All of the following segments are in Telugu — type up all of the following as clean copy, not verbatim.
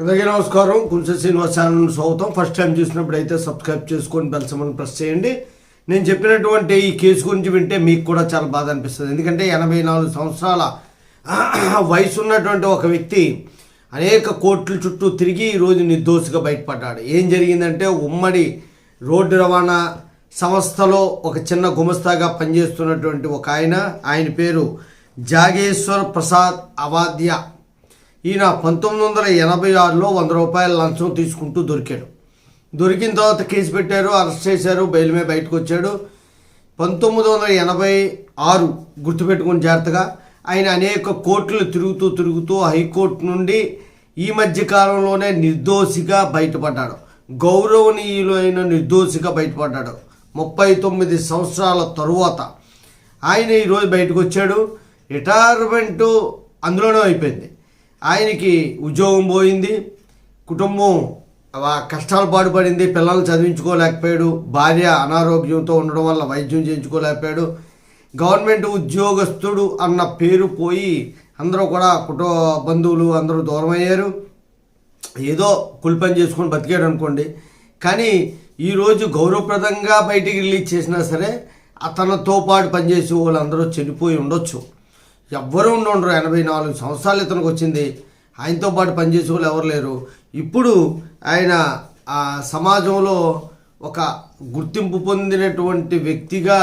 అందరికీ నమస్కారం. కుంస శ్రీనివాస్ ఛానల్ స్వాగతం. ఫస్ట్ టైం చూసినప్పుడు అయితే సబ్స్క్రైబ్ చేసుకొని బెల్ సింబల్ ప్రెస్ చేయండి. నేను చెప్పినటువంటి ఈ కేసు గురించి వింటే మీకు కూడా చాలా బాధ అనిపిస్తుంది. ఎందుకంటే 84 సంవత్సరాల వయసు ఉన్నటువంటి ఒక వ్యక్తి అనేక కోట్ల చుట్టూ తిరిగి ఈరోజు నిర్దోషిగా బయటపడ్డాడు. ఏం జరిగిందంటే ఉమ్మడి రోడ్డు రవాణా సంస్థలో ఒక చిన్న గుమస్తాగా పనిచేస్తున్నటువంటి ఒక ఆయన పేరు జాగేశ్వర్ ప్రసాద్ అవాద్య. ఈయన 1986లో 100 రూపాయల లంచం తీసుకుంటూ దొరికాడు. దొరికిన తర్వాత కేసు పెట్టారు, అరెస్ట్ చేశారు, బెయిల్ మీద బయటకు వచ్చాడు. 1986 గుర్తుపెట్టుకుని జాగ్రత్తగా ఆయన అనేక కోర్టులు తిరుగుతూ హైకోర్టు నుండి ఈ మధ్య కాలంలోనే నిర్దోషిగా బయటపడ్డాడు. గౌరవనీయులైన నిర్దోషిగా బయటపడ్డాడు. 39 సంవత్సరాల తరువాత ఆయన ఈరోజు బయటకు వచ్చాడు. రిటైర్మెంటు అందులోనే అయిపోయింది. ఆయనకి ఉద్యోగం పోయింది, కుటుంబం కష్టాలు పాడుపడింది, పిల్లల్ని చదివించుకోలేకపోయాడు, భార్య అనారోగ్యంతో ఉండడం వల్ల వైద్యం చేయించుకోలేకపోయాడు. గవర్నమెంట్ ఉద్యోగస్తుడు అన్న పేరు పోయి అందరూ కూడా బంధువులు అందరూ దూరం అయ్యారు. ఏదో కూలి పని చేసుకొని బతికాడు అనుకోండి. కానీ ఈరోజు గౌరవప్రదంగా బయటికి రిలీజ్ చేసినా సరే అతనితో పాటు పనిచేసే వాళ్ళందరూ చనిపోయి ఉండొచ్చు. ఎవ్వరూ ఉండరు. 84 సంవత్సరాలు ఇతనికి వచ్చింది. ఆయనతో పాటు పనిచేసే వాళ్ళు ఎవరు లేరు. ఇప్పుడు ఆయన సమాజంలో ఒక గుర్తింపు పొందినటువంటి వ్యక్తిగా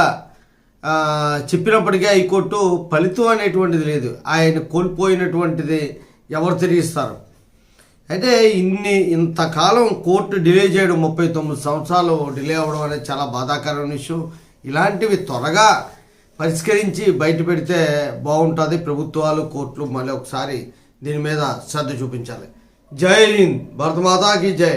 చెప్పినప్పటికీ హైకోర్టు ఫలితం అనేటువంటిది లేదు. ఆయన కోల్పోయినటువంటిది ఎవరు తిరిగిస్తారు? అయితే ఇంతకాలం కోర్టు డిలే చేయడం, 39 సంవత్సరాలు డిలే అవ్వడం అనేది చాలా బాధాకరమైన విషయం. ఇలాంటివి త్వరగా పరిష్కరించి బయట పెడితే బాగుంటుంది. ప్రభుత్వాలు, కోర్టులు మళ్ళీ ఒకసారి దీని మీద శ్రద్ధ చూపించాలి. జై హింద్, భారత మాతాకి జై.